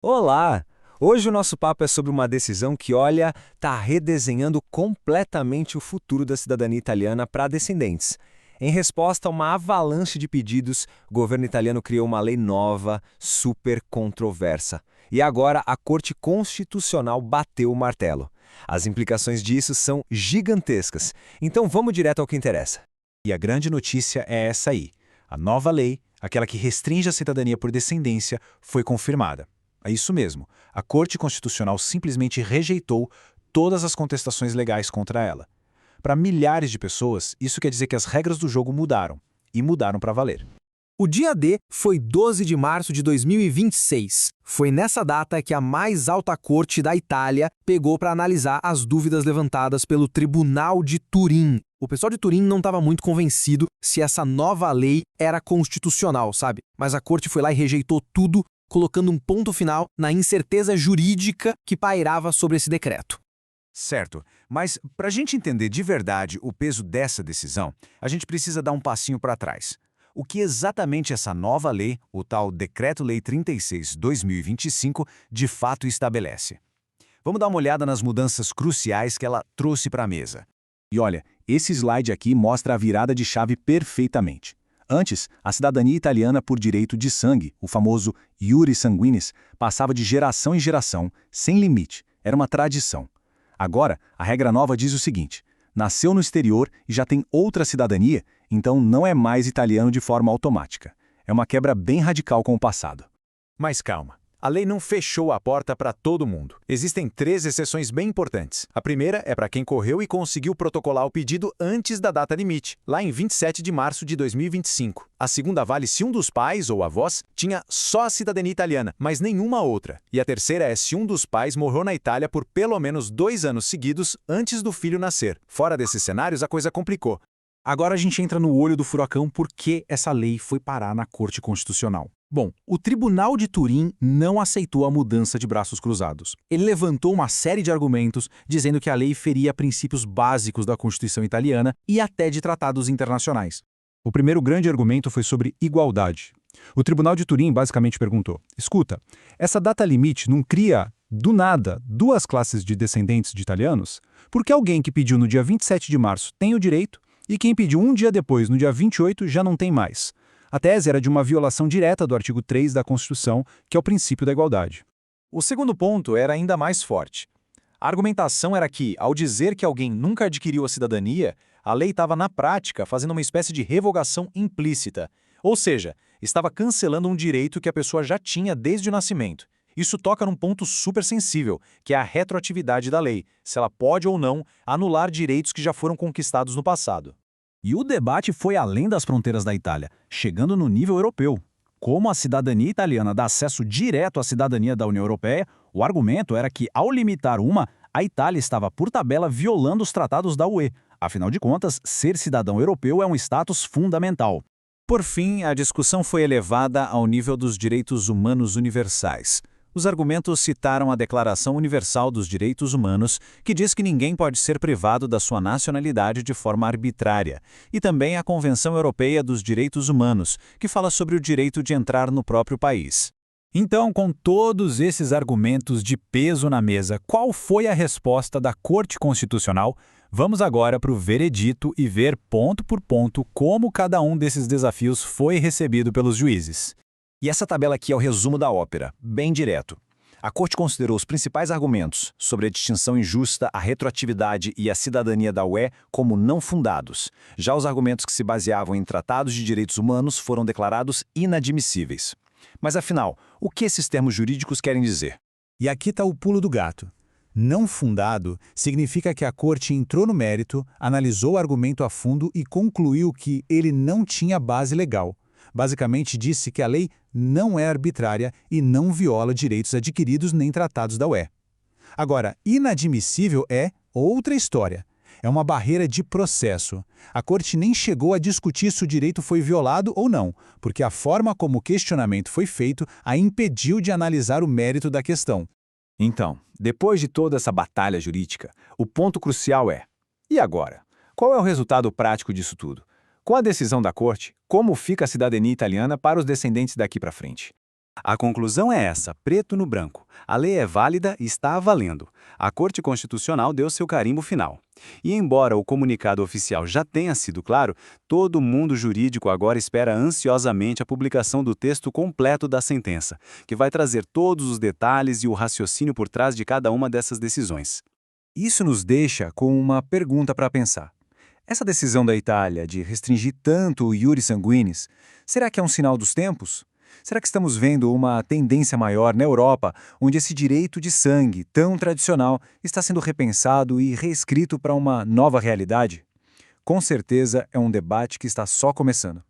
Olá! Hoje o nosso papo é sobre uma decisão que, olha, está redesenhando completamente o futuro da cidadania italiana para descendentes. Em resposta a uma avalanche de pedidos, o governo italiano criou uma lei nova, super controversa. E agora a Corte Constitucional bateu o martelo. As implicações disso são gigantescas. Então vamos direto ao que interessa. E a grande notícia é essa aí. A nova lei, aquela que restringe a cidadania por descendência, foi confirmada. É isso mesmo. A Corte Constitucional simplesmente rejeitou todas as contestações legais contra ela. Para milhares de pessoas, isso quer dizer que as regras do jogo mudaram. E mudaram para valer. O dia D foi 12 de março de 2026. Foi nessa data que a mais alta corte da Itália pegou para analisar as dúvidas levantadas pelo Tribunal de Turim. O pessoal de Turim não estava muito convencido se essa nova lei era constitucional, sabe? Mas a corte foi lá e rejeitou tudo, colocando um ponto final na incerteza jurídica que pairava sobre esse decreto. Certo, mas para a gente entender de verdade o peso dessa decisão, a gente precisa dar um passinho para trás. O que exatamente essa nova lei, o tal Decreto-Lei 36/2025, de fato estabelece? Vamos dar uma olhada nas mudanças cruciais que ela trouxe para a mesa. E olha, esse slide aqui mostra a virada de chave perfeitamente. Antes, a cidadania italiana por direito de sangue, o famoso iure sanguinis, passava de geração em geração, sem limite. Era uma tradição. Agora, a regra nova diz o seguinte: nasceu no exterior e já tem outra cidadania, então não é mais italiano de forma automática. É uma quebra bem radical com o passado. Mas calma. A lei não fechou a porta para todo mundo. Existem 3 exceções bem importantes. A primeira é para quem correu e conseguiu protocolar o pedido antes da data limite, lá em 27 de março de 2025. A segunda vale se um dos pais ou avós tinha só a cidadania italiana, mas nenhuma outra. E a terceira é se um dos pais morou na Itália por pelo menos 2 anos seguidos antes do filho nascer. Fora desses cenários, a coisa complicou. Agora a gente entra no olho do furacão por que essa lei foi parar na Corte Constitucional. Bom, o Tribunal de Turim não aceitou a mudança de braços cruzados. Ele levantou uma série de argumentos dizendo que a lei feria princípios básicos da Constituição italiana e até de tratados internacionais. O primeiro grande argumento foi sobre igualdade. O Tribunal de Turim basicamente perguntou: escuta, essa data limite não cria, do nada, 2 classes de descendentes de italianos? Porque alguém que pediu no dia 27 de março tem o direito e quem pediu um dia depois, no dia 28, já não tem mais. A tese era de uma violação direta do artigo 3 da Constituição, que é o princípio da igualdade. O segundo ponto era ainda mais forte. A argumentação era que, ao dizer que alguém nunca adquiriu a cidadania, a lei estava, na prática, fazendo uma espécie de revogação implícita. Ou seja, estava cancelando um direito que a pessoa já tinha desde o nascimento. Isso toca num ponto super sensível, que é a retroatividade da lei, se ela pode ou não anular direitos que já foram conquistados no passado. E o debate foi além das fronteiras da Itália, chegando no nível europeu. Como a cidadania italiana dá acesso direto à cidadania da União Europeia, o argumento era que, ao limitar uma, a Itália estava, por tabela, violando os tratados da UE. Afinal de contas, ser cidadão europeu é um status fundamental. Por fim, a discussão foi elevada ao nível dos direitos humanos universais. Os argumentos citaram a Declaração Universal dos Direitos Humanos, que diz que ninguém pode ser privado da sua nacionalidade de forma arbitrária, e também a Convenção Europeia dos Direitos Humanos, que fala sobre o direito de entrar no próprio país. Então, com todos esses argumentos de peso na mesa, qual foi a resposta da Corte Constitucional? Vamos agora para o veredito e ver ponto por ponto como cada um desses desafios foi recebido pelos juízes. E essa tabela aqui é o resumo da ópera, bem direto. A Corte considerou os principais argumentos sobre a distinção injusta, a retroatividade e a cidadania da UE como não fundados. Já os argumentos que se baseavam em tratados de direitos humanos foram declarados inadmissíveis. Mas afinal, o que esses termos jurídicos querem dizer? E aqui está o pulo do gato. Não fundado significa que a Corte entrou no mérito, analisou o argumento a fundo e concluiu que ele não tinha base legal. Basicamente disse que a lei não é arbitrária e não viola direitos adquiridos nem tratados da UE. Agora, inadmissível é outra história. É uma barreira de processo. A Corte nem chegou a discutir se o direito foi violado ou não, porque a forma como o questionamento foi feito a impediu de analisar o mérito da questão. Então, depois de toda essa batalha jurídica, o ponto crucial é: e agora? Qual é o resultado prático disso tudo? Com a decisão da Corte, como fica a cidadania italiana para os descendentes daqui para frente? A conclusão é essa, preto no branco. A lei é válida e está valendo. A Corte Constitucional deu seu carimbo final. E embora o comunicado oficial já tenha sido claro, todo o mundo jurídico agora espera ansiosamente a publicação do texto completo da sentença, que vai trazer todos os detalhes e o raciocínio por trás de cada uma dessas decisões. Isso nos deixa com uma pergunta para pensar. Essa decisão da Itália de restringir tanto o iure sanguinis, será que é um sinal dos tempos? Será que estamos vendo uma tendência maior na Europa, onde esse direito de sangue, tão tradicional, está sendo repensado e reescrito para uma nova realidade? Com certeza é um debate que está só começando.